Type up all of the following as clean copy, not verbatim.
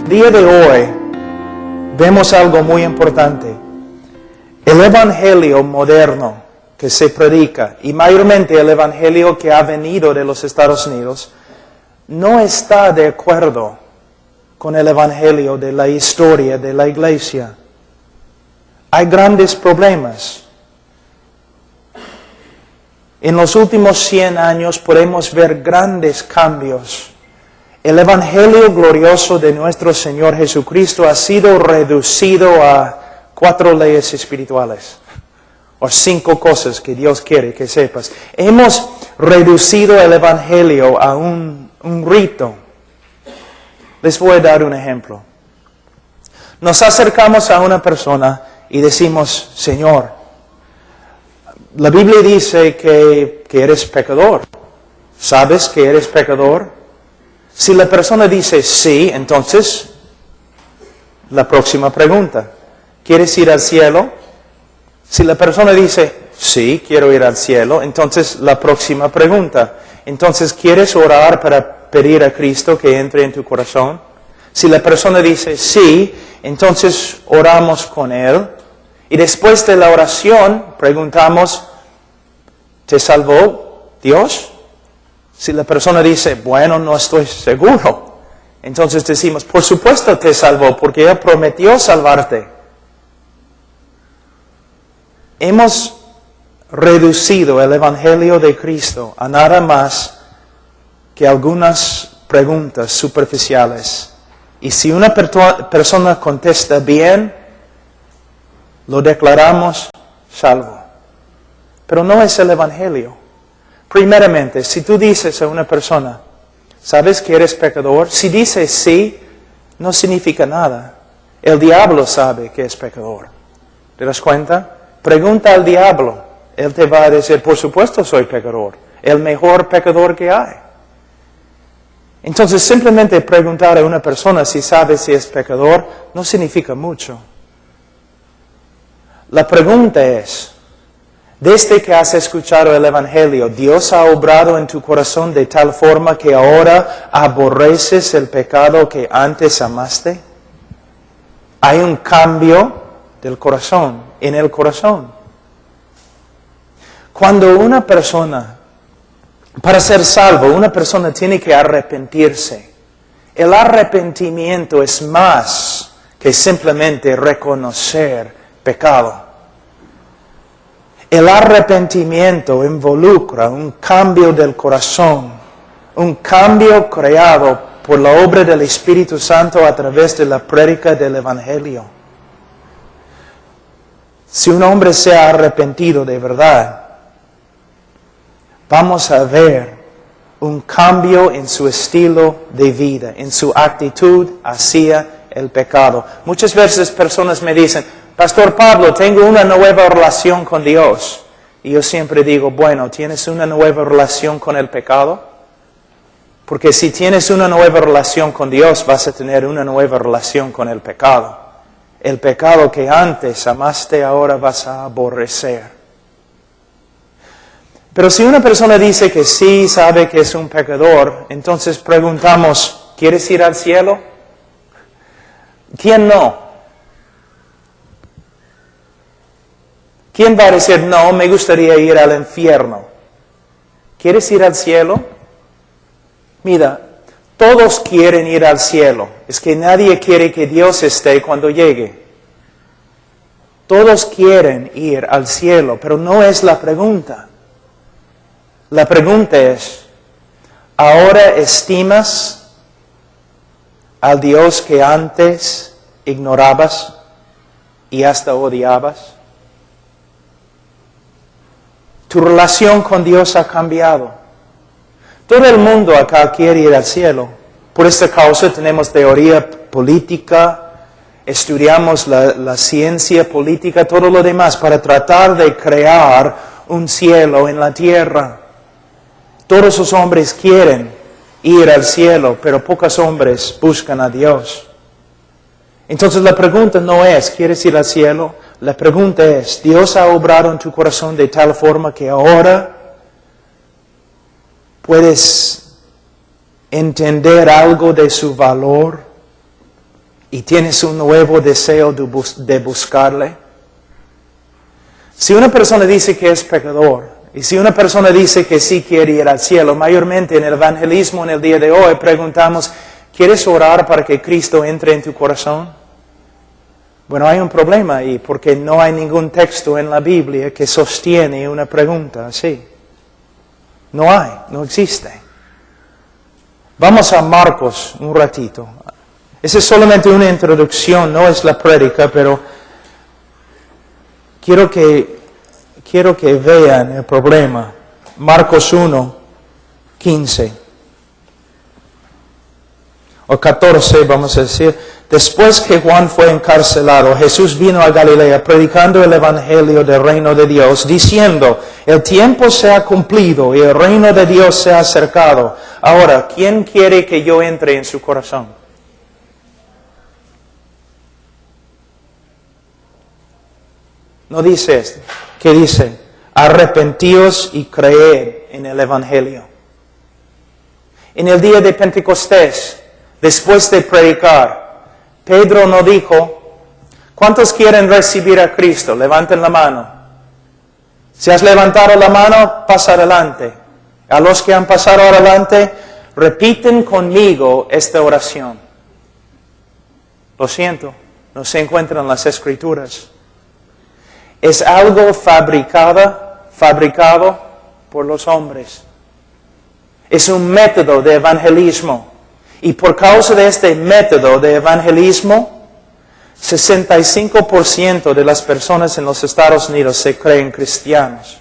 día de hoy vemos algo muy importante. El evangelio moderno que se predica, y mayormente el evangelio que ha venido de los Estados Unidos, no está de acuerdo con el evangelio de la historia de la iglesia. Hay grandes problemas. En los últimos 100 años podemos ver grandes cambios. El evangelio glorioso de nuestro Señor Jesucristo ha sido reducido a 4 leyes espirituales, o 5 cosas que Dios quiere que sepas. Hemos reducido el evangelio a un rito. Les voy a dar un ejemplo. Nos acercamos a una persona y decimos, Señor, la Biblia dice que eres pecador. ¿Sabes que eres pecador? Si la persona dice sí, entonces, la próxima pregunta, ¿quieres ir al cielo? Si la persona dice sí, quiero ir al cielo, entonces la próxima pregunta, entonces, ¿quieres orar para pedir a Cristo que entre en tu corazón? Si la persona dice sí, entonces oramos con Él. Y después de la oración, preguntamos, ¿te salvó Dios? Si la persona dice, bueno, no estoy seguro, entonces decimos, por supuesto te salvó, porque Él prometió salvarte. Hemos reducido el evangelio de Cristo a nada más que algunas preguntas superficiales. Y si una persona contesta bien, lo declaramos salvo. Pero no es el evangelio. Primeramente, si tú dices a una persona, ¿sabes que eres pecador? Si dices sí, no significa nada. El diablo sabe que es pecador. ¿Te das cuenta? Pregunta al diablo. Él te va a decir, por supuesto soy pecador. El mejor pecador que hay. Entonces, simplemente preguntar a una persona si sabe si es pecador no significa mucho. La pregunta es, desde que has escuchado el evangelio, ¿Dios ha obrado en tu corazón de tal forma que ahora aborreces el pecado que antes amaste? Hay un cambio del corazón, en el corazón. Cuando una persona, para ser salvo, una persona tiene que arrepentirse. El arrepentimiento es más que simplemente reconocer pecado. El arrepentimiento involucra un cambio del corazón, un cambio creado por la obra del Espíritu Santo a través de la prédica del Evangelio. Si un hombre se ha arrepentido de verdad, vamos a ver un cambio en su estilo de vida, en su actitud hacia el pecado. Muchas veces personas me dicen, Pastor Pablo, tengo una nueva relación con Dios. Y yo siempre digo, bueno, ¿tienes una nueva relación con el pecado? Porque si tienes una nueva relación con Dios, vas a tener una nueva relación con el pecado. El pecado que antes amaste, ahora vas a aborrecer. Pero si una persona dice que sí, sabe que es un pecador, entonces preguntamos, ¿quieres ir al cielo? ¿Quién no? ¿Quién va a decir, no, me gustaría ir al infierno? ¿Quieres ir al cielo? Mira, todos quieren ir al cielo. Es que nadie quiere que Dios esté cuando llegue. Todos quieren ir al cielo, pero no es la pregunta. La pregunta es, ¿ahora estimas al Dios que antes ignorabas y hasta odiabas? Tu relación con Dios ha cambiado. Todo el mundo acá quiere ir al cielo. Por esta causa tenemos teoría política, estudiamos la ciencia política, todo lo demás, para tratar de crear un cielo en la tierra. Todos los hombres quieren ir al cielo, pero pocos hombres buscan a Dios. Entonces la pregunta no es, ¿quieres ir al cielo? La pregunta es, ¿Dios ha obrado en tu corazón de tal forma que ahora puedes entender algo de su valor? y tienes un nuevo deseo de buscarle. Si una persona dice que es pecador, y si una persona dice que sí quiere ir al cielo, mayormente en el evangelismo en el día de hoy preguntamos, ¿quieres orar para que Cristo entre en tu corazón? Bueno, hay un problema ahí, porque no hay ningún texto en la Biblia que sostiene una pregunta así. No hay, no existe. Vamos a Marcos un ratito. Esa es solamente una introducción, no es la prédica, pero quiero que vean el problema. Marcos 1, 15 o 14, vamos a decir. Después que Juan fue encarcelado, Jesús vino a Galilea predicando el evangelio del reino de Dios, diciendo, el tiempo se ha cumplido y el reino de Dios se ha acercado. Ahora, ¿quién quiere que yo entre en su corazón? No dice esto. ¿Qué dice? Arrepentíos y creed en el evangelio. En el día de Pentecostés, después de predicar, Pedro no dijo, ¿cuántos quieren recibir a Cristo? Levanten la mano. Si has levantado la mano, pasa adelante. A los que han pasado adelante, repiten conmigo esta oración. Lo siento, no se encuentran en las Escrituras. Es algo fabricado por los hombres. Es un método de evangelismo. Y por causa de este método de evangelismo, 65% de las personas en los Estados Unidos se creen cristianos.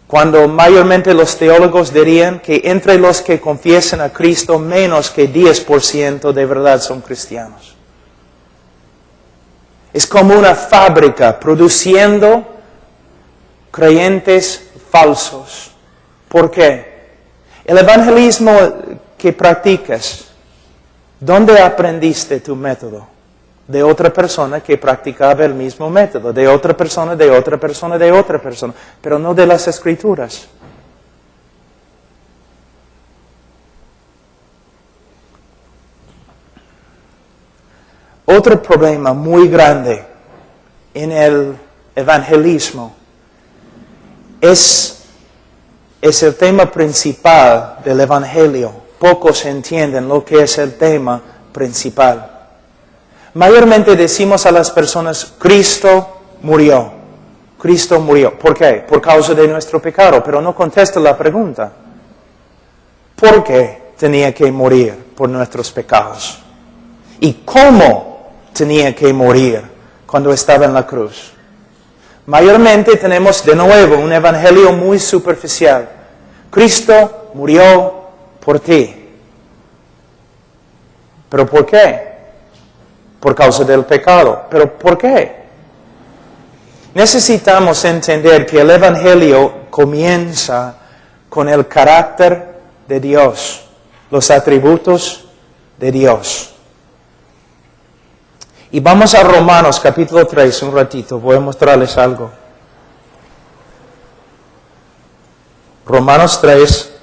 Cuando mayormente los teólogos dirían que entre los que confiesan a Cristo, menos que 10% de verdad son cristianos. Es como una fábrica produciendo creyentes falsos. ¿Por qué? El evangelismo que practicas, ¿dónde aprendiste tu método? De otra persona que practicaba el mismo método, de otra persona, de otra persona, de otra persona, pero no de las Escrituras. Otro problema muy grande en el evangelismo es el tema principal del evangelio. Pocos entienden lo que es el tema principal. Mayormente decimos a las personas, Cristo murió. Cristo murió. ¿Por qué? Por causa de nuestro pecado. Pero no contesta la pregunta. ¿Por qué tenía que morir por nuestros pecados? ¿Y cómo tenía que morir cuando estaba en la cruz? Mayormente tenemos de nuevo un evangelio muy superficial. Cristo murió por ti. ¿Pero por qué? Por causa del pecado. ¿Pero por qué? Necesitamos entender que el evangelio comienza con el carácter de Dios, los atributos de Dios. Y vamos a Romanos capítulo 3 un ratito, voy a mostrarles algo. Romanos 3.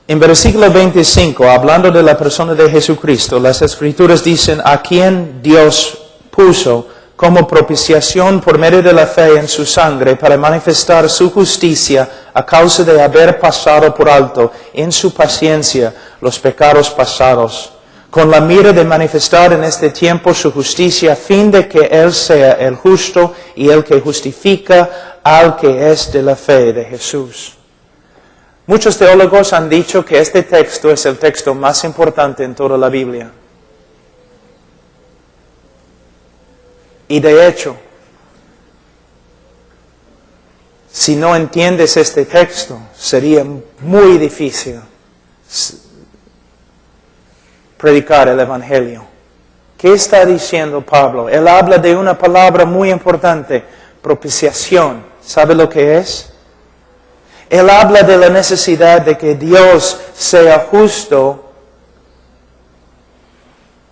En versículo 25, hablando de la persona de Jesucristo, las Escrituras dicen, a quien Dios puso como propiciación por medio de la fe en su sangre para manifestar su justicia a causa de haber pasado por alto en su paciencia los pecados pasados, con la mira de manifestar en este tiempo su justicia a fin de que Él sea el justo y el que justifica al que es de la fe de Jesús. Muchos teólogos han dicho que este texto es el texto más importante en toda la Biblia. Y de hecho, si no entiendes este texto, sería muy difícil predicar el Evangelio. ¿Qué está diciendo Pablo? Él habla de una palabra muy importante, propiciación. ¿Sabe lo que es? Él habla de la necesidad de que Dios sea justo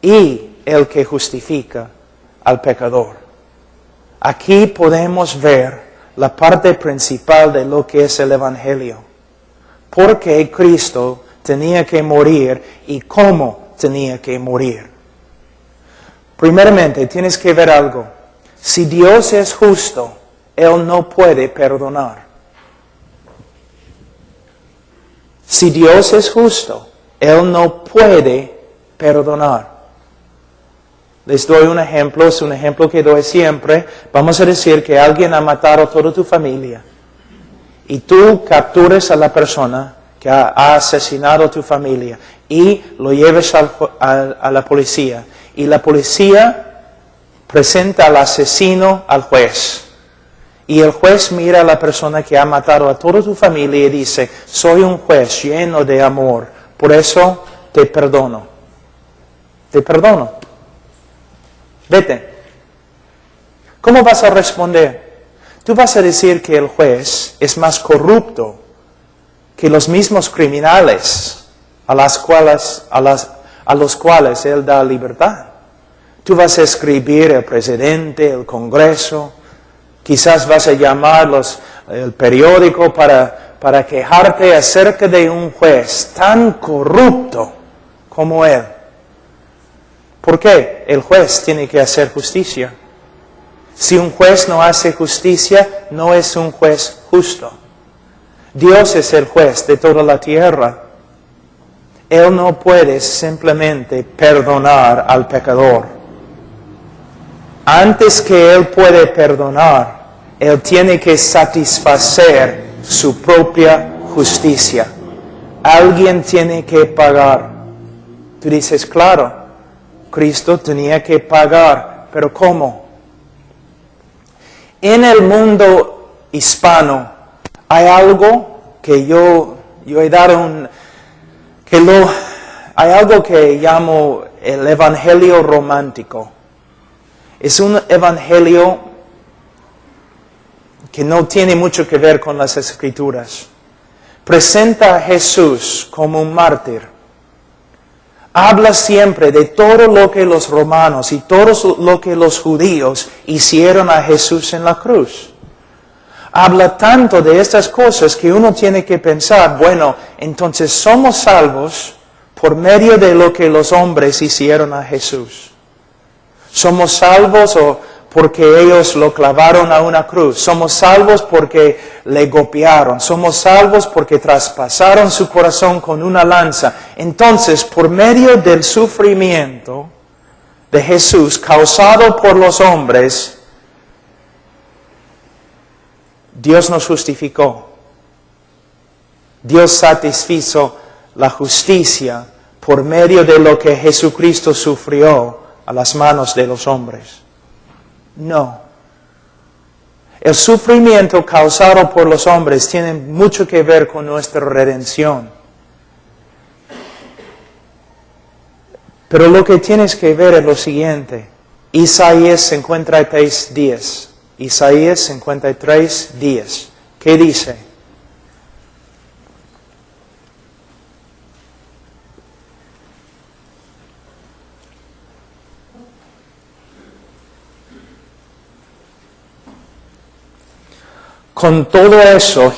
y el que justifica al pecador. Aquí podemos ver la parte principal de lo que es el Evangelio. ¿Por qué Cristo tenía que morir y cómo tenía que morir? Primeramente, tienes que ver algo. Si Dios es justo, Él no puede perdonar. Si Dios es justo, Él no puede perdonar. Les doy un ejemplo, es un ejemplo que doy siempre. Vamos a decir que alguien ha matado a toda tu familia y tú capturas a la persona que ha asesinado a tu familia y lo lleves a la policía. Y la policía presenta al asesino al juez. Y el juez mira a la persona que ha matado a toda tu familia y dice, soy un juez lleno de amor, por eso te perdono. Te perdono. Vete. ¿Cómo vas a responder? Tú vas a decir que el juez es más corrupto que los mismos criminales a los cuales él da libertad. Tú vas a escribir el presidente, el Congreso, quizás vas a llamar el periódico para quejarte acerca de un juez tan corrupto como él. ¿Por qué? El juez tiene que hacer justicia. Si un juez no hace justicia, no es un juez justo. Dios es el juez de toda la tierra. Él no puede simplemente perdonar al pecador. Antes que Él puede perdonar, Él tiene que satisfacer su propia justicia. Alguien tiene que pagar. Tú dices, claro, Cristo tenía que pagar, pero ¿cómo? En el mundo hispano hay algo que yo he dado hay algo que llamo el evangelio romántico. Es un evangelio que no tiene mucho que ver con las Escrituras. Presenta a Jesús como un mártir. Habla siempre de todo lo que los romanos y todo lo que los judíos hicieron a Jesús en la cruz. Habla tanto de estas cosas que uno tiene que pensar, bueno, entonces somos salvos por medio de lo que los hombres hicieron a Jesús. Somos salvos porque ellos lo clavaron a una cruz. Somos salvos porque le golpearon. Somos salvos porque traspasaron su corazón con una lanza. Entonces, por medio del sufrimiento de Jesús causado por los hombres, Dios nos justificó. Dios satisfizo la justicia por medio de lo que Jesucristo sufrió a las manos de los hombres. No. El sufrimiento causado por los hombres tiene mucho que ver con nuestra redención. Pero lo que tienes que ver es lo siguiente. Isaías 53:10. Isaías 53:10. ¿Qué dice? Con todo eso,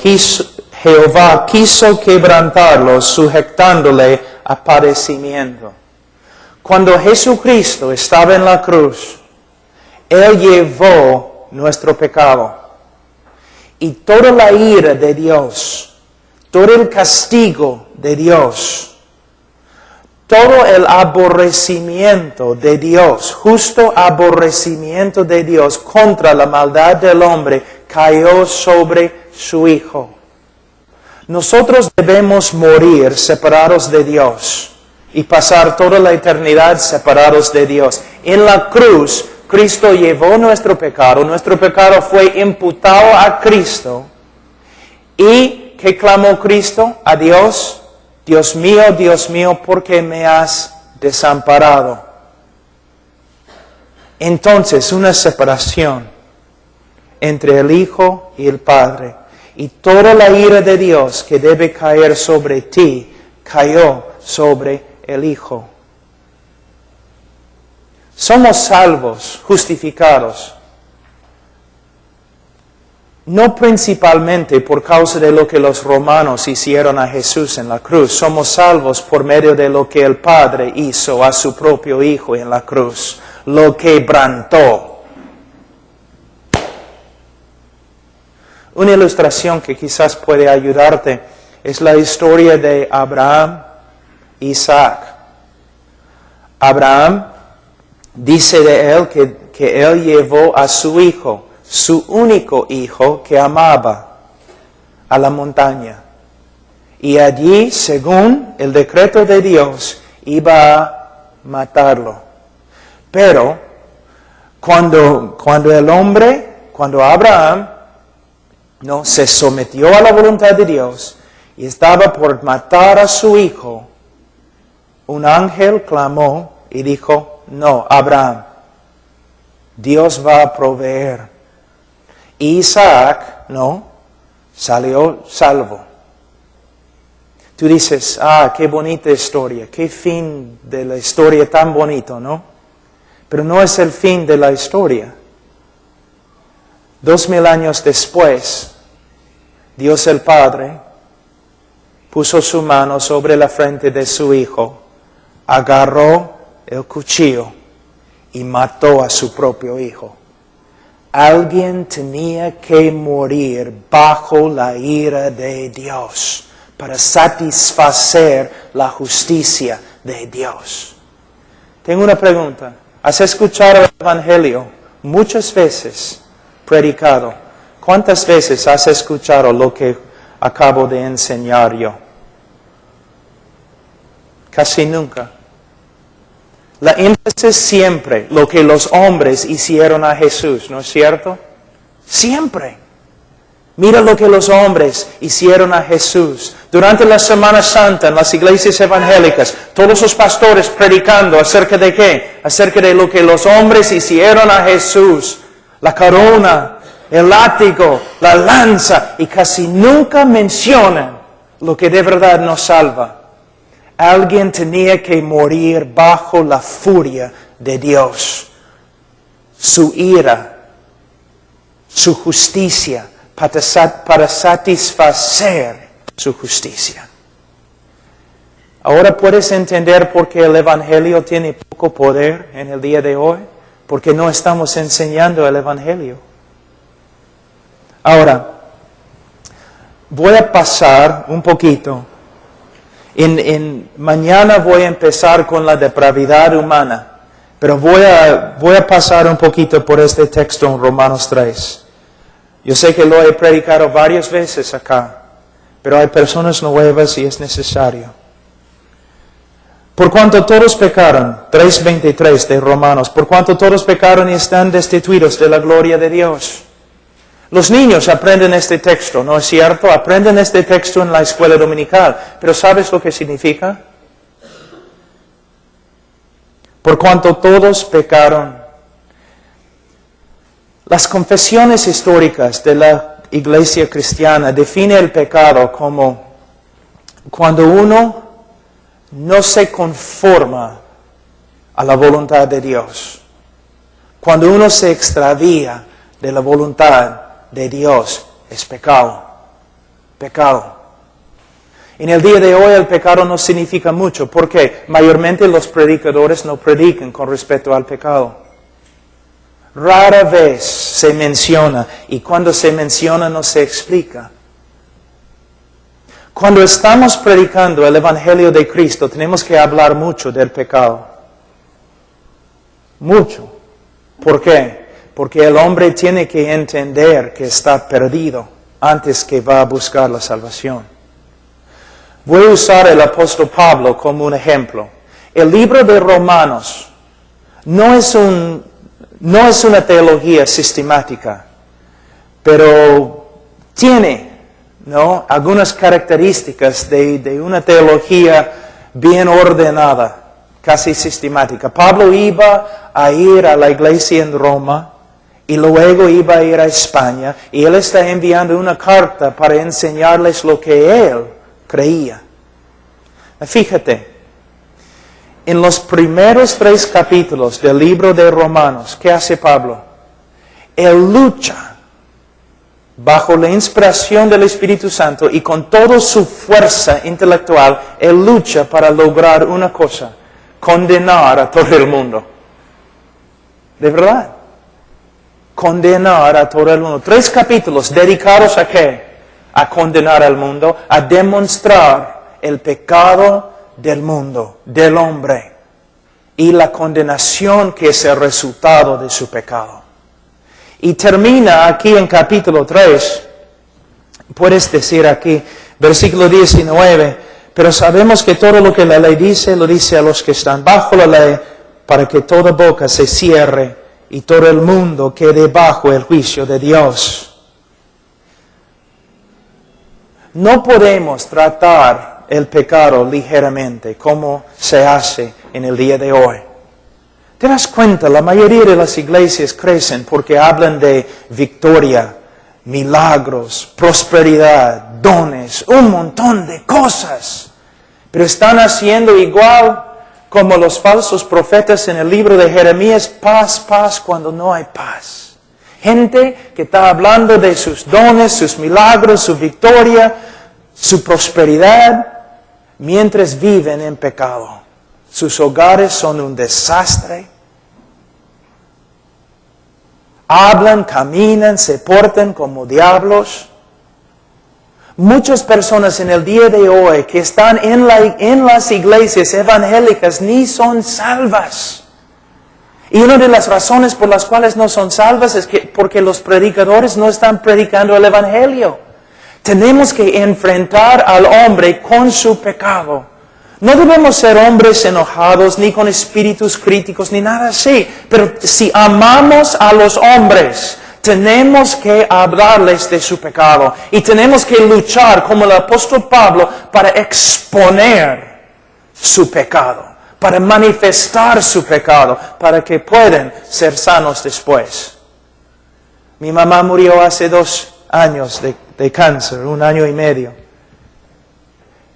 Jehová quiso quebrantarlos, sujetándole a padecimiento. Cuando Jesucristo estaba en la cruz, Él llevó nuestro pecado. Y toda la ira de Dios, todo el castigo de Dios, todo el aborrecimiento de Dios, justo aborrecimiento de Dios contra la maldad del hombre, cayó sobre su Hijo. Nosotros debemos morir separados de Dios y pasar toda la eternidad separados de Dios. En la cruz, Cristo llevó nuestro pecado fue imputado a Cristo. ¿Y qué clamó Cristo a Dios? Dios mío, ¿por qué me has desamparado? Entonces, una separación entre el Hijo y el Padre. Y toda la ira de Dios que debe caer sobre ti, cayó sobre el Hijo. Somos salvos, justificados. no principalmente por causa de lo que los romanos hicieron a Jesús en la cruz. Somos salvos por medio de lo que el Padre hizo a su propio Hijo en la cruz. Lo quebrantó. Una ilustración que quizás puede ayudarte es la historia de Abraham e Isaac. Abraham dice de él que él llevó a su hijo, su único hijo que amaba, a la montaña. Y allí, según el decreto de Dios, iba a matarlo. Pero cuando Abraham no se sometió a la voluntad de Dios y estaba por matar a su hijo, un ángel clamó y dijo, no, Abraham, Dios va a proveer. Isaac, no, salió salvo. Tú dices, qué bonita historia, qué fin de la historia tan bonito, ¿no? Pero no es el fin de la historia. 2000 años después, Dios el Padre puso su mano sobre la frente de su hijo, agarró el cuchillo y mató a su propio hijo. Alguien tenía que morir bajo la ira de Dios para satisfacer la justicia de Dios. Tengo una pregunta. ¿Has escuchado el Evangelio muchas veces predicado? ¿Cuántas veces has escuchado lo que acabo de enseñar yo? Casi nunca. La énfasis siempre, lo que los hombres hicieron a Jesús, ¿no es cierto? Siempre. Mira lo que los hombres hicieron a Jesús. Durante la Semana Santa, en las iglesias evangélicas, todos los pastores predicando acerca de qué? Acerca de lo que los hombres hicieron a Jesús. La corona, el látigo, la lanza, y casi nunca mencionan lo que de verdad nos salva. Alguien tenía que morir bajo la furia de Dios, su ira, su justicia, para satisfacer su justicia. Ahora puedes entender por qué el Evangelio tiene poco poder en el día de hoy, porque no estamos enseñando el Evangelio. Ahora, voy a pasar un poquito. Mañana voy a empezar con la depravidad humana, pero voy a pasar un poquito por este texto en Romanos 3. Yo sé que lo he predicado varias veces acá, pero hay personas nuevas y es necesario. Por cuanto todos pecaron, 3:23 de Romanos, por cuanto todos pecaron y están destituidos de la gloria de Dios. Los niños aprenden este texto, ¿no es cierto? Aprenden este texto en la escuela dominical. Pero ¿sabes lo que significa? Por cuanto todos pecaron. Las confesiones históricas de la iglesia cristiana definen el pecado como cuando uno no se conforma a la voluntad de Dios. Cuando uno se extravía de la voluntad de Dios, es pecado. Pecado. En el día de hoy el pecado no significa mucho, porque mayormente los predicadores no predican con respecto al pecado. Rara vez se menciona, y cuando se menciona no se explica. Cuando estamos predicando el Evangelio de Cristo, tenemos que hablar mucho del pecado. Mucho. ¿Por qué? Porque el hombre tiene que entender que está perdido antes que va a buscar la salvación. Voy a usar el apóstol Pablo como un ejemplo. El libro de Romanos no es una teología sistemática, pero tiene, ¿no?, algunas características de una teología bien ordenada, casi sistemática. Pablo iba a ir a la iglesia en Roma y luego iba a ir a España, y él está enviando una carta para enseñarles lo que él creía. Fíjate, en los primeros 3 capítulos del libro de Romanos, ¿qué hace Pablo? Él lucha bajo la inspiración del Espíritu Santo y con toda su fuerza intelectual, él lucha para lograr una cosa: condenar a todo el mundo. De verdad. Condenar a todo el mundo. 3 capítulos dedicados a ¿qué? A condenar al mundo, a demostrar el pecado del mundo, del hombre, y la condenación que es el resultado de su pecado. Y termina aquí en capítulo 3, puedes decir aquí, versículo 19, pero sabemos que todo lo que la ley dice, lo dice a los que están bajo la ley, para que toda boca se cierre y todo el mundo quede bajo el juicio de Dios. No podemos tratar el pecado ligeramente como se hace en el día de hoy. ¿Te das cuenta? La mayoría de las iglesias crecen porque hablan de victoria, milagros, prosperidad, dones, un montón de cosas. Pero están haciendo igual como los falsos profetas en el libro de Jeremías: paz, paz, cuando no hay paz. Gente que está hablando de sus dones, sus milagros, su victoria, su prosperidad, mientras viven en pecado. Sus hogares son un desastre. Hablan, caminan, se portan como diablos. Muchas personas en el día de hoy que están en las iglesias evangélicas ni son salvas. Y una de las razones por las cuales no son salvas es porque los predicadores no están predicando el evangelio. Tenemos que enfrentar al hombre con su pecado. No debemos ser hombres enojados, ni con espíritus críticos, ni nada así. Pero si amamos a los hombres, tenemos que hablarles de su pecado. Y tenemos que luchar, como el apóstol Pablo, para exponer su pecado, para manifestar su pecado, para que puedan ser sanos después. Mi mamá murió hace 2 años de cáncer, 1 año y medio.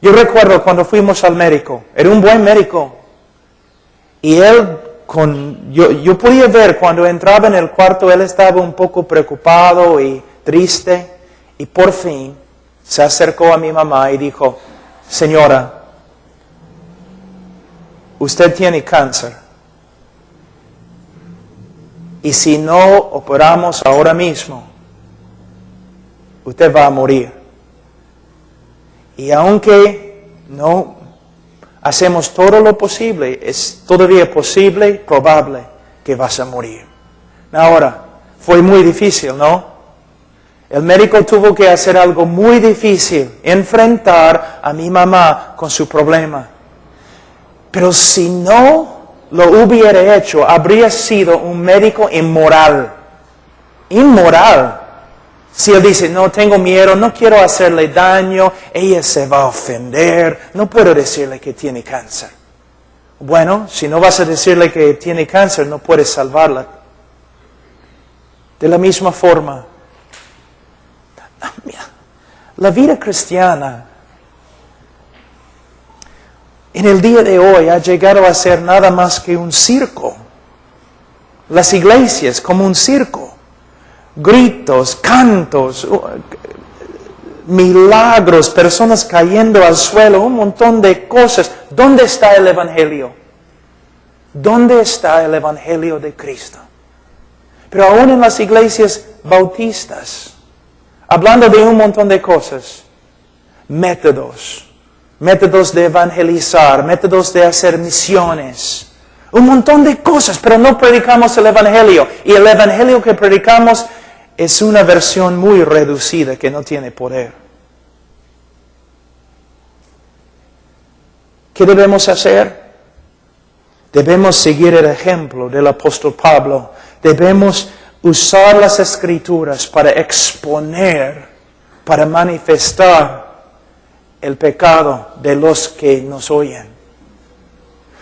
Yo recuerdo cuando fuimos al médico, era un buen médico, y él, yo podía ver cuando entraba en el cuarto, él estaba un poco preocupado y triste, y por fin se acercó a mi mamá y dijo: señora, usted tiene cáncer, y si no operamos ahora mismo, usted va a morir. Y aunque no hacemos todo lo posible, es todavía posible, probable, que vas a morir. Ahora, fue muy difícil, ¿no? El médico tuvo que hacer algo muy difícil, enfrentar a mi mamá con su problema. Pero si no lo hubiera hecho, habría sido un médico inmoral. Inmoral. Si él dice: no, tengo miedo, no quiero hacerle daño, ella se va a ofender, no puedo decirle que tiene cáncer. Bueno, si no vas a decirle que tiene cáncer, no puedes salvarla. De la misma forma, la vida cristiana en el día de hoy ha llegado a ser nada más que un circo. Las iglesias como un circo. Gritos, cantos, milagros, personas cayendo al suelo, un montón de cosas. ¿Dónde está el evangelio? ¿Dónde está el evangelio de Cristo? Pero aún en las iglesias bautistas, hablando de un montón de cosas, métodos de evangelizar, métodos de hacer misiones, un montón de cosas, pero no predicamos el evangelio. Y el evangelio que predicamos es una versión muy reducida que no tiene poder. ¿Qué debemos hacer? Debemos seguir el ejemplo del apóstol Pablo. Debemos usar las Escrituras para exponer, para manifestar el pecado de los que nos oyen.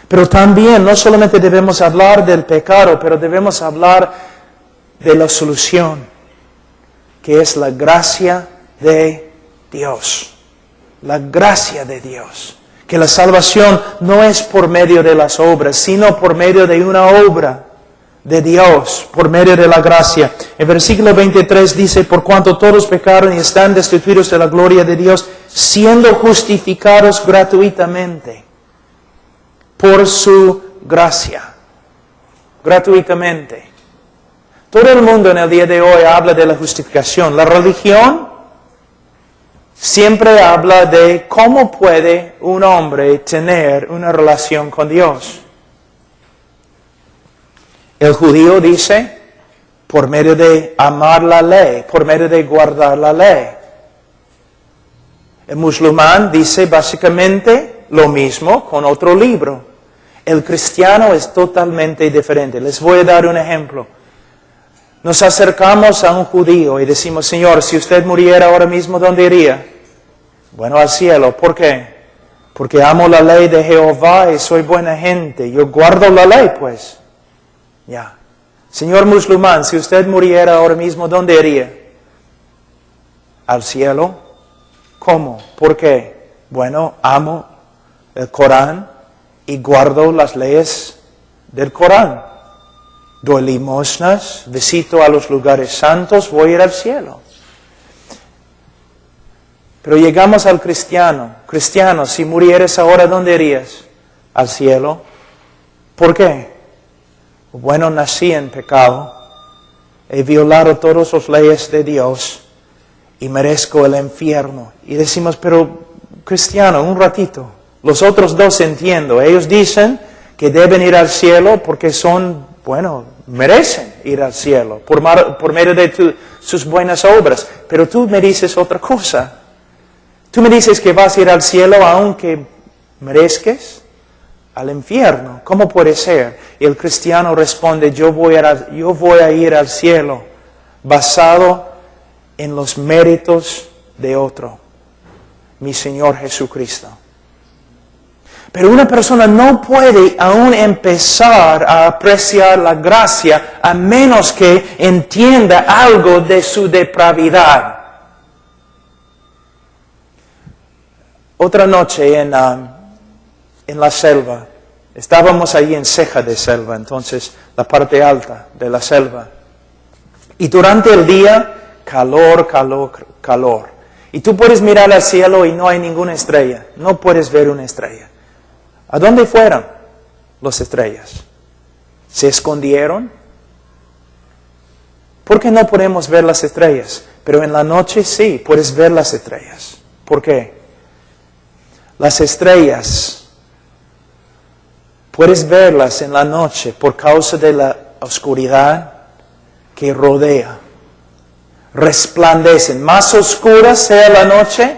Pero también no solamente debemos hablar del pecado, pero debemos hablar de la solución, que es la gracia de Dios. La gracia de Dios. Que la salvación no es por medio de las obras, sino por medio de una obra de Dios por medio de la gracia. El versículo 23 dice, por cuanto todos pecaron y están destituidos de la gloria de Dios, siendo justificados gratuitamente por su gracia. Gratuitamente. Todo el mundo en el día de hoy habla de la justificación. La religión siempre habla de cómo puede un hombre tener una relación con Dios. El judío dice, por medio de amar la ley, por medio de guardar la ley. El musulmán dice básicamente lo mismo con otro libro. El cristiano es totalmente diferente. Les voy a dar un ejemplo. Nos acercamos a un judío y decimos, Señor, si usted muriera ahora mismo, ¿dónde iría? Bueno, al cielo. ¿Por qué? Porque amo la ley de Jehová y soy buena gente. Yo guardo la ley, pues. Ya. Señor musulmán, si usted muriera ahora mismo, ¿dónde iría? Al cielo. ¿Cómo? ¿Por qué? Bueno, amo el Corán y guardo las leyes del Corán. Doy limosnas, visito a los lugares santos, voy a ir al cielo. Pero llegamos al cristiano. Cristiano, si murieras ahora, ¿dónde irías? Al cielo. ¿Por qué? Bueno, nací en pecado, he violado todas las leyes de Dios y merezco el infierno. Y decimos, pero cristiano, un ratito. Los otros dos entiendo. Ellos dicen que deben ir al cielo porque son, bueno, merecen ir al cielo por medio de sus buenas obras. Pero tú me dices otra cosa. Tú me dices que vas a ir al cielo aunque merezcas al infierno. ¿Cómo puede ser? Y el cristiano responde, yo voy a ir al cielo basado en los méritos de otro, mi Señor Jesucristo. Pero una persona no puede aún empezar a apreciar la gracia a menos que entienda algo de su depravidad. Otra noche en la selva, estábamos ahí en ceja de selva, entonces la parte alta de la selva. Y durante el día, calor, calor, calor. Y tú puedes mirar al cielo y no hay ninguna estrella, no puedes ver una estrella. ¿A dónde fueron las estrellas? ¿Se escondieron? ¿Por qué no podemos ver las estrellas? Pero en la noche sí, puedes ver las estrellas. ¿Por qué? Las estrellas, puedes verlas en la noche por causa de la oscuridad que rodea. Resplandecen. Más oscura sea la noche,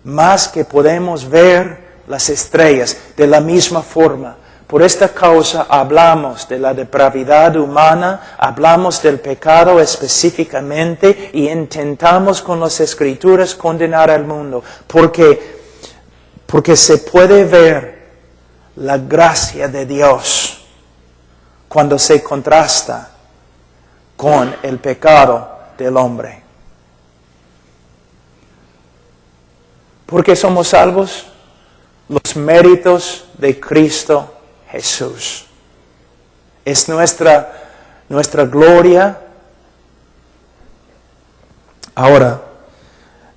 más que podemos ver las estrellas de la misma forma. Por esta causa hablamos de la depravidad humana, hablamos del pecado específicamente y intentamos con las Escrituras condenar al mundo. Porque se puede ver la gracia de Dios cuando se contrasta con el pecado del hombre. ¿Por qué somos salvos? Los méritos de Cristo Jesús. Es nuestra gloria. Ahora,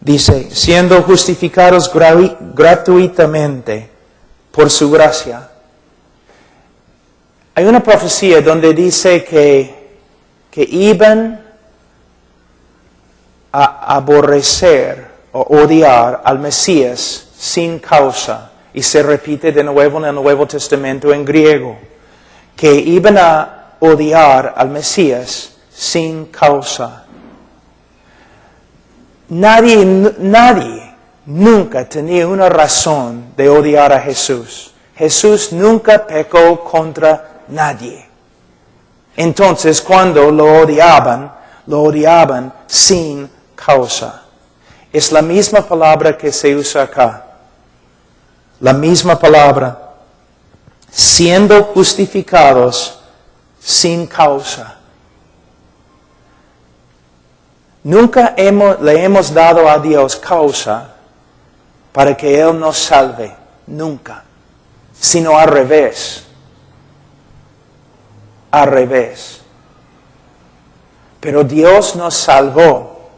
dice, siendo justificados gratuitamente por su gracia. Hay una profecía donde dice que iban a aborrecer o odiar al Mesías sin causa. Y se repite de nuevo en el Nuevo Testamento en griego. Que iban a odiar al Mesías sin causa. Nadie nunca tenía una razón de odiar a Jesús. Jesús nunca pecó contra nadie. Entonces, cuando lo odiaban sin causa. Es la misma palabra que se usa acá. La misma palabra. Siendo justificados sin causa. Nunca le hemos dado a Dios causa para que Él nos salve. Nunca. Sino al revés. al revés. Pero Dios nos salvó,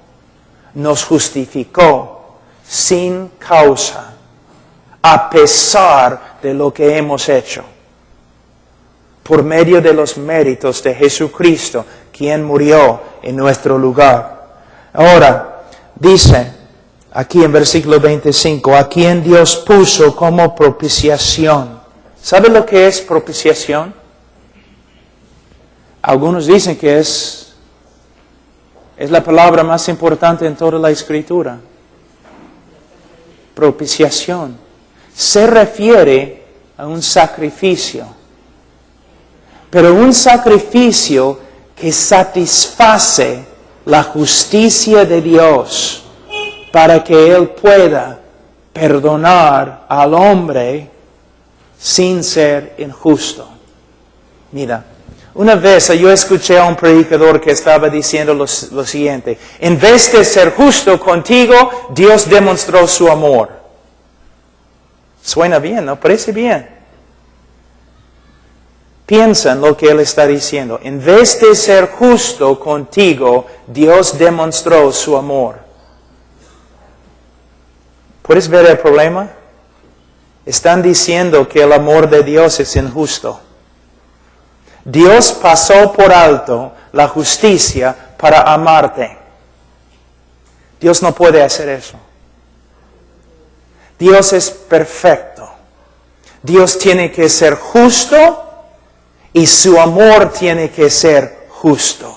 nos justificó sin causa, a pesar de lo que hemos hecho, por medio de los méritos de Jesucristo, quien murió en nuestro lugar. Ahora, dice aquí en versículo 25, a quien Dios puso como propiciación. ¿Sabe lo que es propiciación? Algunos dicen que es la palabra más importante en toda la Escritura. Propiciación. Se refiere a un sacrificio, pero un sacrificio que satisface la justicia de Dios para que Él pueda perdonar al hombre sin ser injusto. Mira, una vez yo escuché a un predicador que estaba diciendo lo siguiente: en vez de ser justo contigo, Dios demostró su amor. Suena bien, ¿no? Parece bien. Piensa en lo que él está diciendo. En vez de ser justo contigo, Dios demostró su amor. ¿Puedes ver el problema? Están diciendo que el amor de Dios es injusto. Dios pasó por alto la justicia para amarte. Dios no puede hacer eso. Dios es perfecto. Dios tiene que ser justo y su amor tiene que ser justo.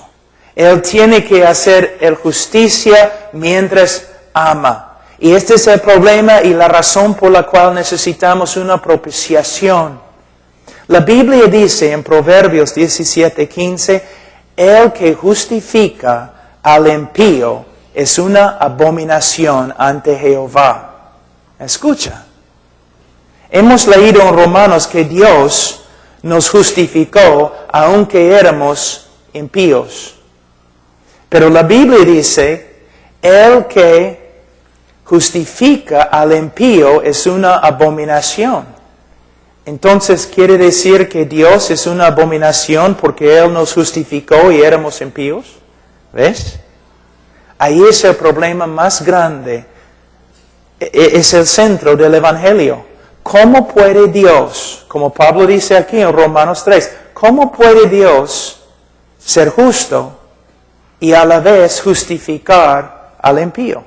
Él tiene que hacer el justicia mientras ama. Y este es el problema y la razón por la cual necesitamos una propiciación. La Biblia dice en Proverbios 17:15, el que justifica al impío es una abominación ante Jehová. Escucha. Hemos leído en Romanos que Dios nos justificó aunque éramos impíos. Pero la Biblia dice, el que justifica al impío es una abominación. Entonces, ¿quiere decir que Dios es una abominación porque Él nos justificó y éramos impíos? ¿Ves? Ahí es el problema más grande. Es el centro del Evangelio. ¿Cómo puede Dios, como Pablo dice aquí en Romanos 3, cómo puede Dios ser justo y a la vez justificar al impío?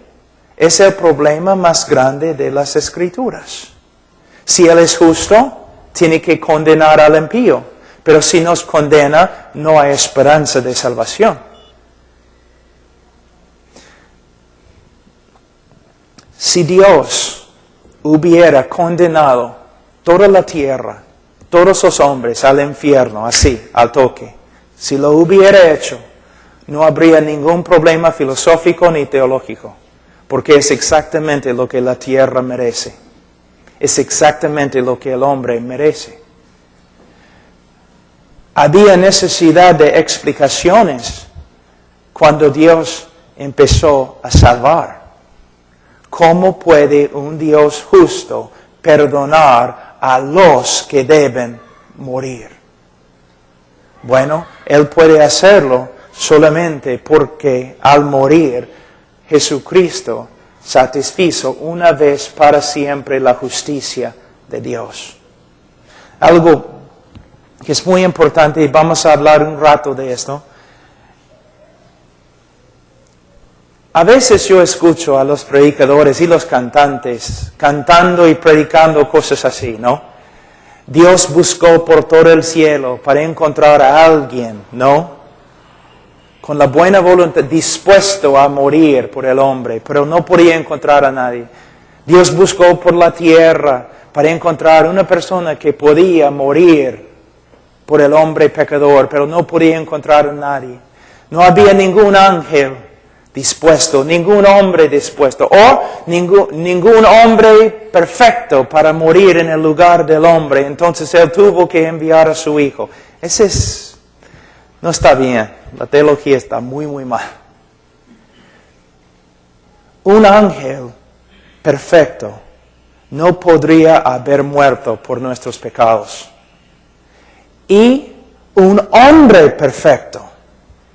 Es el problema más grande de las Escrituras. Si Él es justo, tiene que condenar al impío. Pero si nos condena, no hay esperanza de salvación. Si Dios hubiera condenado toda la tierra, todos los hombres al infierno, así, al toque, si lo hubiera hecho, no habría ningún problema filosófico ni teológico, porque es exactamente lo que la tierra merece. Es exactamente lo que el hombre merece. Había necesidad de explicaciones cuando Dios empezó a salvar. ¿Cómo puede un Dios justo perdonar a los que deben morir? Bueno, Él puede hacerlo solamente porque al morir Jesucristo satisfizo una vez para siempre la justicia de Dios. Algo que es muy importante y vamos a hablar un rato de esto. A veces yo escucho a los predicadores y los cantantes cantando y predicando cosas así, ¿no? Dios buscó por todo el cielo para encontrar a alguien, ¿no? Con la buena voluntad, dispuesto a morir por el hombre, pero no podía encontrar a nadie. Dios buscó por la tierra para encontrar una persona que podía morir por el hombre pecador, pero no podía encontrar a nadie. No había ningún ángel dispuesto, ningún hombre dispuesto, o ningún hombre perfecto para morir en el lugar del hombre. Entonces Él tuvo que enviar a su Hijo. No está bien, la teología está muy, muy mal. Un ángel perfecto no podría haber muerto por nuestros pecados. Y Un hombre perfecto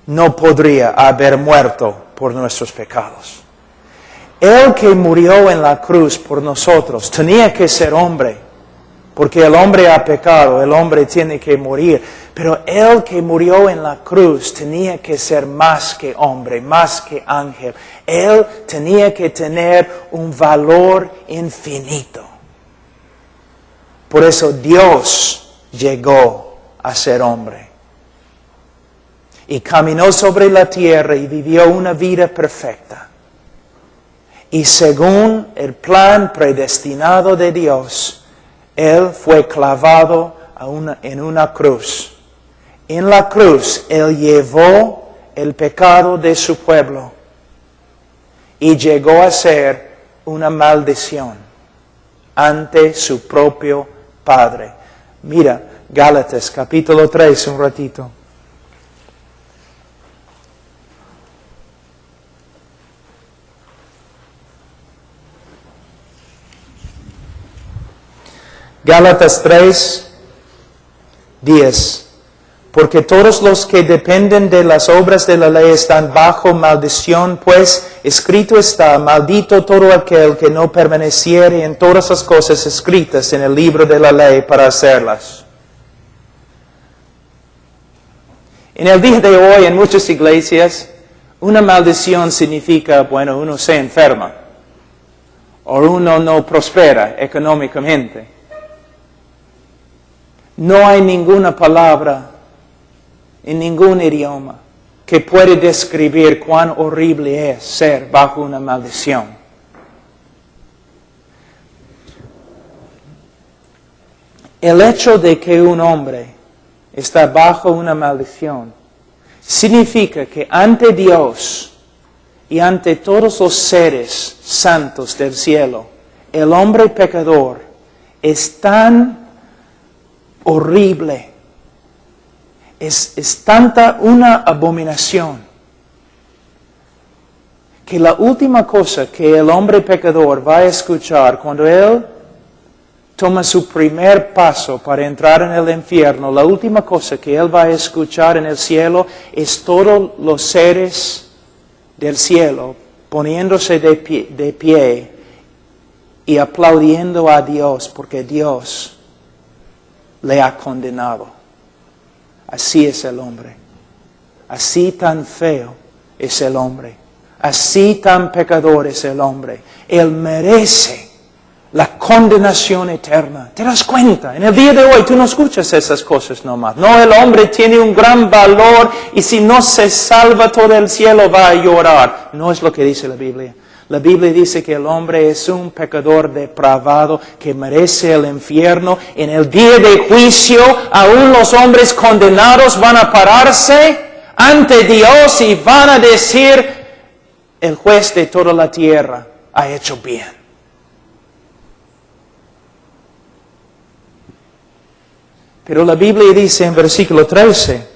no podría haber muerto por nuestros pecados. Él que murió en la cruz por nosotros tenía que ser hombre, porque el hombre ha pecado, el hombre tiene que morir. Pero Él que murió en la cruz tenía que ser más que hombre, más que ángel. Él tenía que tener un valor infinito. Por eso Dios llegó a ser hombre. Y caminó sobre la tierra y vivió una vida perfecta. Y según el plan predestinado de Dios, Él fue clavado en una cruz. En la cruz, Él llevó el pecado de su pueblo y llegó a ser una maldición ante su propio Padre. Mira, Gálatas capítulo 3, un ratito. Gálatas 3, 10. Porque todos los que dependen de las obras de la ley están bajo maldición, pues escrito está, maldito todo aquel que no permaneciere en todas las cosas escritas en el libro de la ley para hacerlas. En el día de hoy, en muchas iglesias, una maldición significa, bueno, uno se enferma, o uno no prospera económicamente. No hay ninguna palabra en ningún idioma que puede describir cuán horrible es ser bajo una maldición. El hecho de que un hombre está bajo una maldición significa que ante Dios y ante todos los seres santos del cielo, el hombre pecador es tan horrible, es tanta una abominación, que la última cosa que el hombre pecador va a escuchar cuando él toma su primer paso para entrar en el infierno, la última cosa que él va a escuchar en el cielo es todos los seres del cielo poniéndose de pie y aplaudiendo a Dios porque Dios le ha condenado. Así es el hombre. Así tan feo es el hombre. Así tan pecador es el hombre. Él merece la condenación eterna. ¿Te das cuenta? En el día de hoy tú no escuchas esas cosas nomás. No, el hombre tiene un gran valor y si no se salva todo el cielo va a llorar. No es lo que dice la Biblia. La Biblia dice que el hombre es un pecador depravado que merece el infierno. En el día de juicio, aún los hombres condenados van a pararse ante Dios y van a decir, el juez de toda la tierra ha hecho bien. Pero la Biblia dice en versículo 13,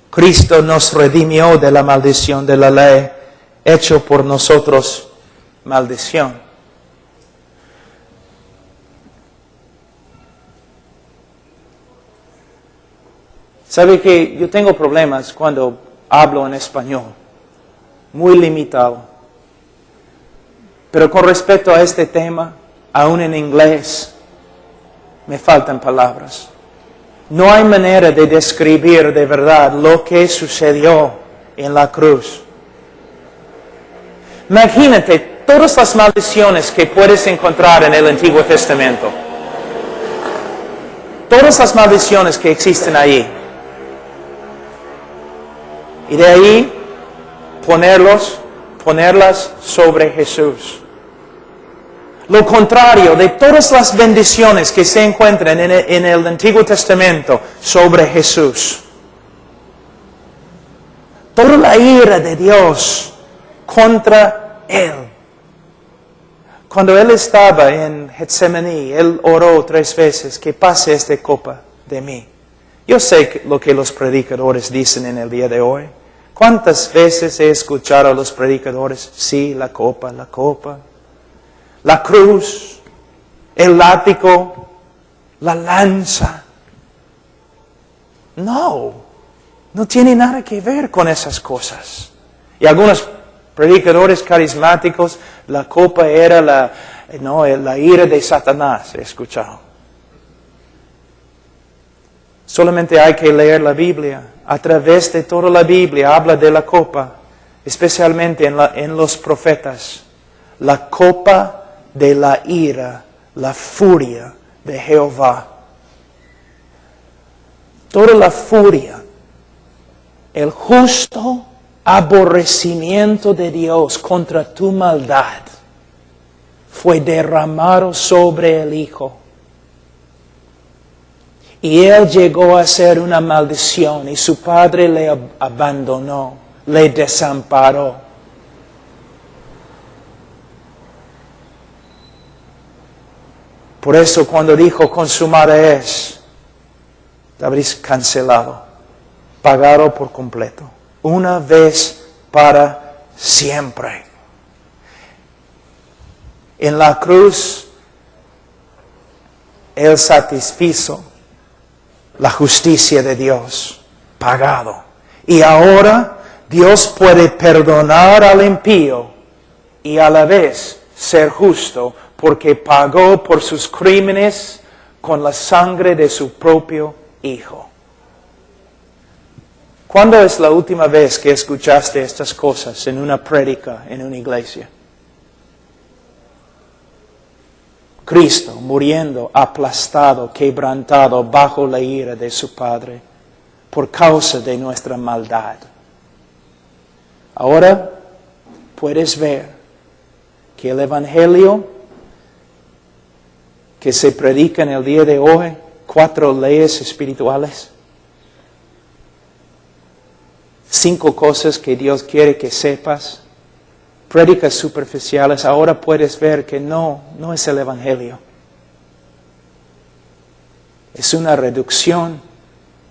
Cristo nos redimió de la maldición de la ley, hecho por nosotros maldición. ¿Sabe que yo tengo problemas cuando hablo en español? Muy limitado. Pero con respecto a este tema, aún en inglés, me faltan palabras. No hay manera de describir de verdad lo que sucedió en la cruz. Imagínate todas las maldiciones que puedes encontrar en el Antiguo Testamento. Todas las maldiciones que existen allí. Y de ahí ponerlas sobre Jesús. Lo contrario de todas las bendiciones que se encuentran en el Antiguo Testamento sobre Jesús. Toda la ira de Dios contra Él. Cuando Él estaba en Getsemaní, Él oró 3 veces, que pase esta copa de mí. Yo sé lo que los predicadores dicen en el día de hoy. ¿Cuántas veces he escuchado a los predicadores? Sí, la copa, la cruz, el látigo, la lanza. No tiene nada que ver con esas cosas. Y algunos predicadores carismáticos, la copa era la ira de Satanás, he escuchado. Solamente hay que leer la Biblia. A través de toda la Biblia habla de la copa, especialmente en los profetas. La copa de la ira, la furia de Jehová. Toda la furia, el justo aborrecimiento de Dios contra tu maldad fue derramado sobre el Hijo. Y Él llegó a ser una maldición y su Padre le abandonó, le desamparó. Por eso cuando dijo consumada es, habréis cancelado, pagado por completo, una vez para siempre. En la cruz, Él satisfizo la justicia de Dios, pagado. Y ahora Dios puede perdonar al impío y a la vez ser justo porque pagó por sus crímenes con la sangre de su propio Hijo. ¿Cuándo es la última vez que escuchaste estas cosas en una prédica, en una iglesia? Cristo muriendo, aplastado, quebrantado bajo la ira de su Padre por causa de nuestra maldad. Ahora puedes ver que el Evangelio que se predica en el día de hoy, 4 leyes espirituales, 5 cosas que Dios quiere que sepas, prédicas superficiales, ahora puedes ver que no es el Evangelio. Es una reducción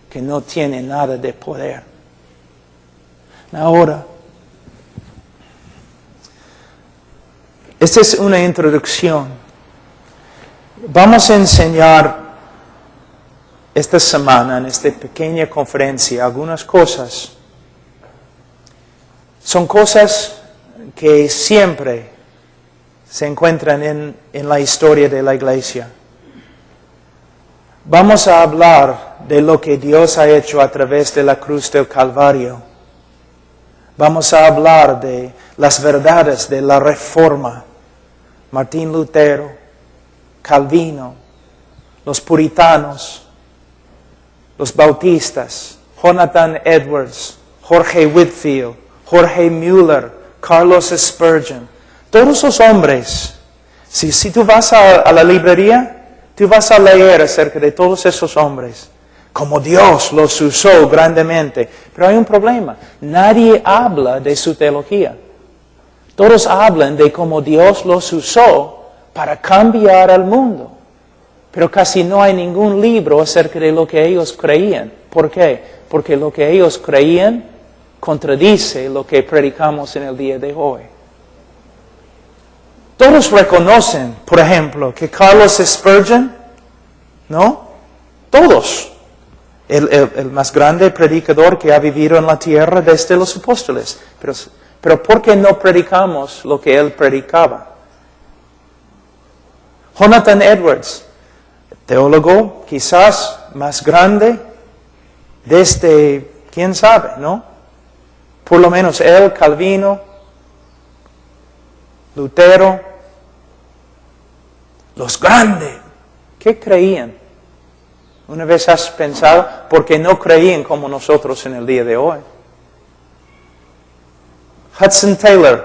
que no tiene nada de poder. Ahora, esta es una introducción. Vamos a enseñar esta semana, en esta pequeña conferencia, algunas cosas. Son cosas que siempre se encuentran en la historia de la iglesia. Vamos a hablar de lo que Dios ha hecho a través de la cruz del Calvario. Vamos a hablar de las verdades de la Reforma. Martín Lutero, Calvino, los puritanos, los bautistas, Jonathan Edwards, Jorge Whitfield, Jorge Mueller, Carlos Spurgeon, todos esos hombres. Si tú vas a la librería, tú vas a leer acerca de todos esos hombres, como Dios los usó grandemente. Pero hay un problema, nadie habla de su teología. Todos hablan de cómo Dios los usó para cambiar al mundo. Pero casi no hay ningún libro acerca de lo que ellos creían. ¿Por qué? Porque lo que ellos creían contradice lo que predicamos en el día de hoy. Todos reconocen, por ejemplo, que Carlos Spurgeon, ¿no? Todos. El más grande predicador que ha vivido en la tierra desde los apóstoles. Pero ¿por qué no predicamos lo que él predicaba? Jonathan Edwards, teólogo quizás más grande desde, quién sabe, ¿no? Por lo menos él, Calvino, Lutero, los grandes, ¿qué creían? Una vez has pensado, porque no creían como nosotros en el día de hoy. Hudson Taylor,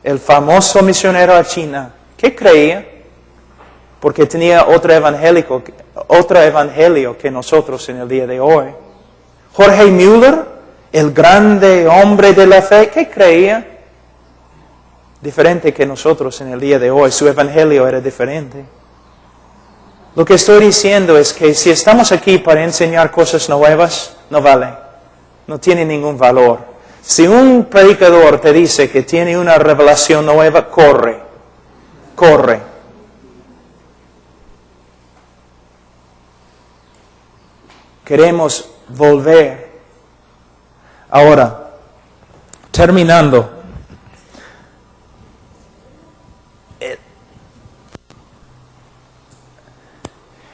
el famoso misionero a China, ¿qué creía? Porque tenía otro evangelio que nosotros en el día de hoy. Jorge Mueller, el grande hombre de la fe, ¿qué creía? Diferente que nosotros en el día de hoy, su evangelio era diferente. Lo que estoy diciendo es que si estamos aquí para enseñar cosas nuevas, no vale, no tiene ningún valor. Si un predicador te dice que tiene una revelación nueva, corre. Queremos volver. Ahora, terminando.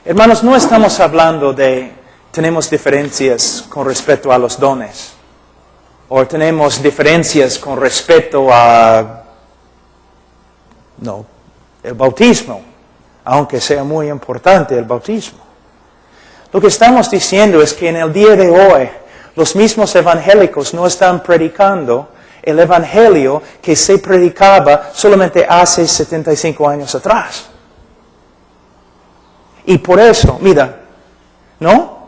Hermanos, no estamos hablando de tenemos diferencias con respecto a los dones. O tenemos diferencias con respecto a el bautismo, aunque sea muy importante el bautismo. Lo que estamos diciendo es que en el día de hoy, los mismos evangélicos no están predicando el evangelio que se predicaba solamente hace 75 años atrás. Y por eso, mira, ¿no?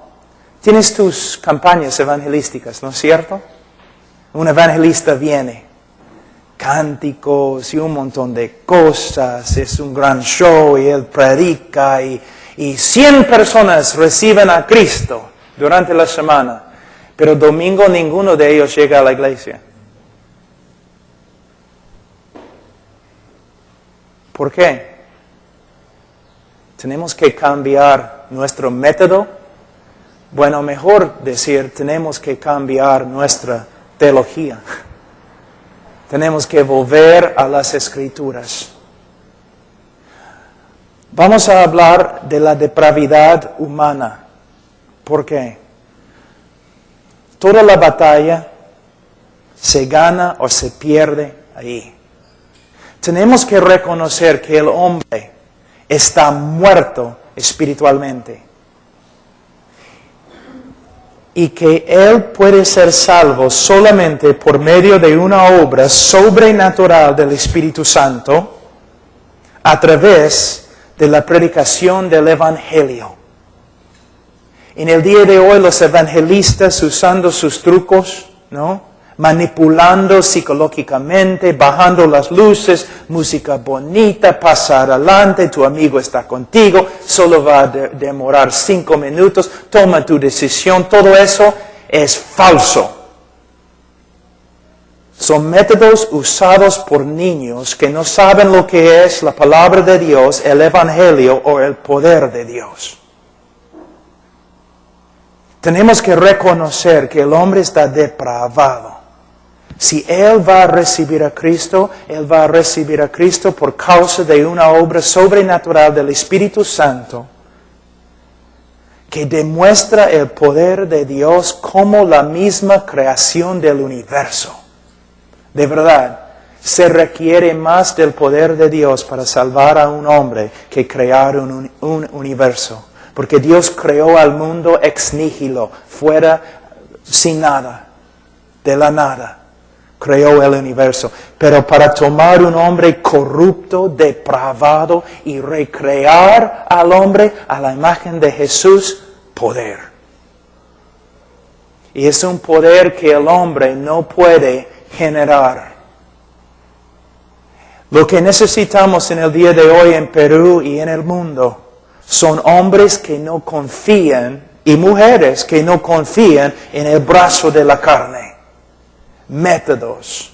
Tienes tus campañas evangelísticas, ¿no es cierto? Un evangelista viene, cánticos y un montón de cosas, es un gran show y él predica y 100 personas reciben a Cristo durante la semana, pero domingo ninguno de ellos llega a la iglesia. ¿Por qué? Tenemos que cambiar nuestro método. Bueno, mejor decir, tenemos que cambiar nuestra teología. Tenemos que volver a las Escrituras. Vamos a hablar de la depravidad humana. ¿Por qué? Toda la batalla se gana o se pierde ahí. Tenemos que reconocer que el hombre está muerto espiritualmente. Y que él puede ser salvo solamente por medio de una obra sobrenatural del Espíritu Santo a través de la predicación del Evangelio. En el día de hoy los evangelistas usando sus trucos, ¿no? Manipulando psicológicamente, bajando las luces, música bonita, pasa adelante, tu amigo está contigo, solo va a demorar 5 minutos, toma tu decisión, todo eso es falso. Son métodos usados por niños que no saben lo que es la palabra de Dios, el Evangelio o el poder de Dios. Tenemos que reconocer que el hombre está depravado. Si él va a recibir a Cristo, él va a recibir a Cristo por causa de una obra sobrenatural del Espíritu Santo que demuestra el poder de Dios como la misma creación del universo. De verdad, se requiere más del poder de Dios para salvar a un hombre que crear un universo. Porque Dios creó al mundo ex nihilo, fuera, sin nada, de la nada. Creó el universo. Pero para tomar un hombre corrupto, depravado y recrear al hombre a la imagen de Jesús, poder. Y es un poder que el hombre no puede generar. Lo que necesitamos en el día de hoy en Perú y en el mundo son hombres que no confían y mujeres que no confían en el brazo de la carne. Métodos.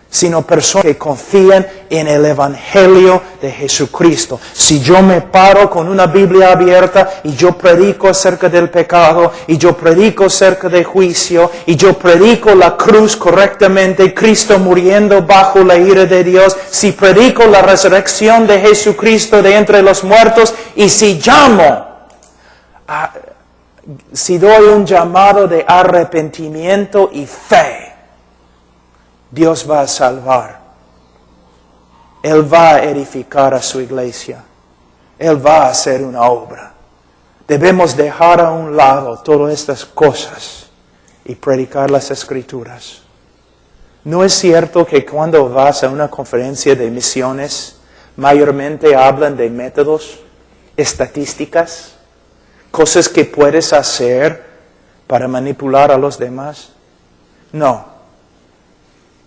Sino personas que confían en el Evangelio de Jesucristo. Si yo me paro con una Biblia abierta y yo predico acerca del pecado, y yo predico acerca del juicio, y yo predico la cruz correctamente, Cristo muriendo bajo la ira de Dios, si predico la resurrección de Jesucristo de entre los muertos, y si si doy un llamado de arrepentimiento y fe, Dios va a salvar. Él va a edificar a su iglesia. Él va a hacer una obra. Debemos dejar a un lado todas estas cosas y predicar las Escrituras. ¿No es cierto que cuando vas a una conferencia de misiones, mayormente hablan de métodos, estadísticas, cosas que puedes hacer para manipular a los demás? No.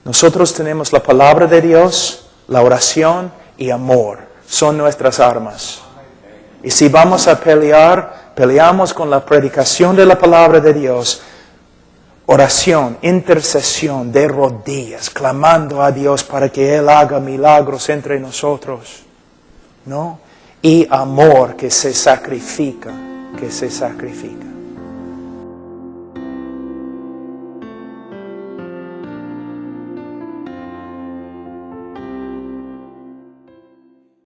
Nosotros tenemos la palabra de Dios, la oración y amor. Son nuestras armas. Y si vamos a pelear, peleamos con la predicación de la palabra de Dios. Oración, intercesión de rodillas, clamando a Dios para que Él haga milagros entre nosotros. ¿No? y amor que se sacrifica, que se sacrifica.